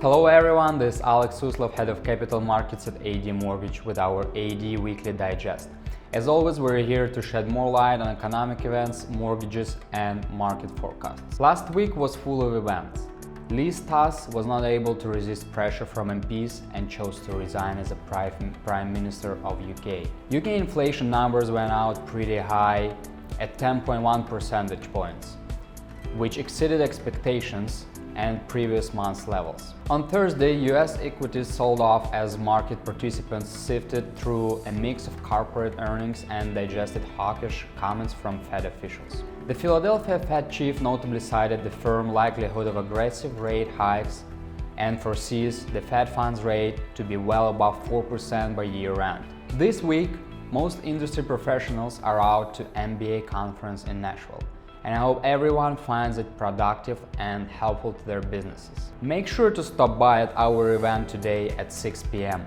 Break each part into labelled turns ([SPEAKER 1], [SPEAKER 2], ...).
[SPEAKER 1] Hello everyone, this is Alex Suslov, Head of Capital Markets at AD Mortgage with our AD Weekly Digest. As always, we're here to shed more light on economic events, mortgages and market forecasts. Last week was full of events. Liz Truss was not able to resist pressure from MPs and chose to resign as a Prime Minister of UK. UK inflation numbers went out pretty high at 10.1 percentage points, which exceeded expectations and previous month's levels. On Thursday, US equities sold off as market participants sifted through a mix of corporate earnings and digested hawkish comments from Fed officials. The Philadelphia Fed chief notably cited the firm likelihood of aggressive rate hikes and foresees the Fed funds rate to be well above 4% by year-end. This week, most industry professionals are out to MBA conference in Nashville, and I hope everyone finds it productive and helpful to their businesses. Make sure to stop by at our event today at 6 p.m.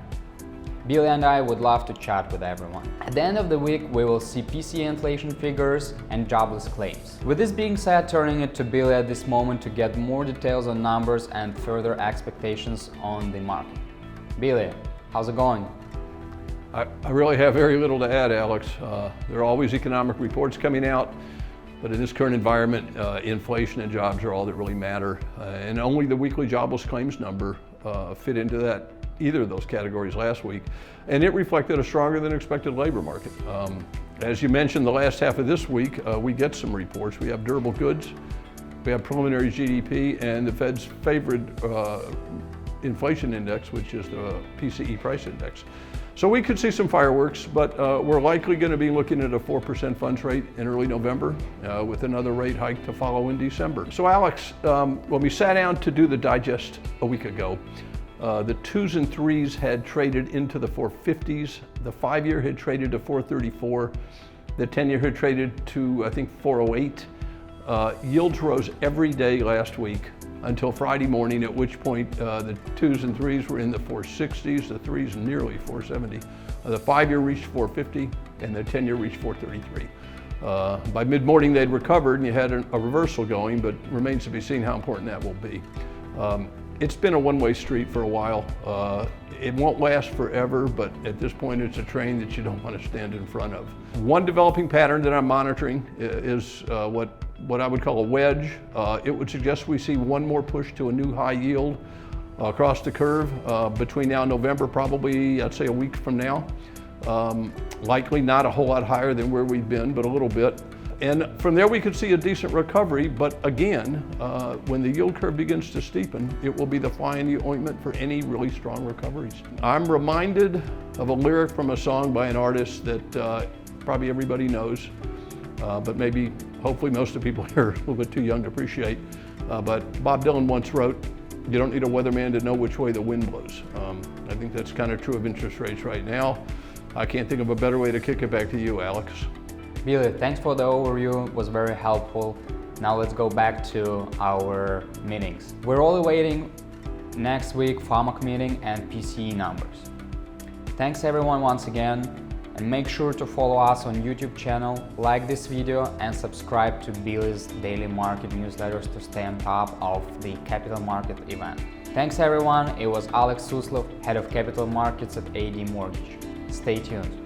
[SPEAKER 1] Billy and I would love to chat with everyone. At the end of the week, we will see PCE inflation figures and jobless claims. With this being said, turning it to Billy at this moment to get more details on numbers and further expectations on the market. Billy, how's it going?
[SPEAKER 2] I really have very little to add, Alex. There are always economic reports coming out, but in this current environment, inflation and jobs are all that really matter. And only the weekly jobless claims number fit into either of those categories last week. And it reflected a stronger than expected labor market. As you mentioned, the last half of this week, we get some reports. We have durable goods, we have preliminary GDP, and the Fed's favorite inflation index, which is the PCE price index. So we could see some fireworks, but we're likely going to be looking at a 4% funds rate in early November with another rate hike to follow in December. So Alex, when we sat down to do the digest a week ago, the 2s and 3s had traded into the 450s, the 5-year had traded to 434, the 10-year had traded to, I think, 408. Yields rose every day last week until Friday morning, at which point the 2s and 3s were in the 460s, the 3s nearly 470. The 5-year reached 450 and the 10-year reached 433. By mid-morning they'd recovered and you had a reversal going, but remains to be seen how important that will be. It's been a one-way street for a while. It won't last forever, but at this point it's a train that you don't want to stand in front of. One developing pattern that I'm monitoring is what I would call a wedge. It would suggest we see one more push to a new high yield across the curve between now and November, probably I'd say a week from now. Likely not a whole lot higher than where we've been, but a little bit. And from there we could see a decent recovery, but again, when the yield curve begins to steepen, it will be the fly in the ointment for any really strong recoveries. I'm reminded of a lyric from a song by an artist that probably everybody knows, but maybe, hopefully most of the people here are a little bit too young to appreciate. But Bob Dylan once wrote, "You don't need a weatherman to know which way the wind blows." I think that's kind of true of interest rates right now. I can't think of a better way to kick it back to you, Alex.
[SPEAKER 1] Billy, thanks for the overview, it was very helpful. Now let's go back to our meetings. We're all awaiting next week FOMC meeting and PCE numbers. Thanks everyone once again, and make sure to follow us on YouTube channel, like this video and subscribe to Billy's daily market newsletters to stay on top of the capital market event. Thanks everyone, it was Alex Suslov, Head of Capital Markets at AD Mortgage. Stay tuned.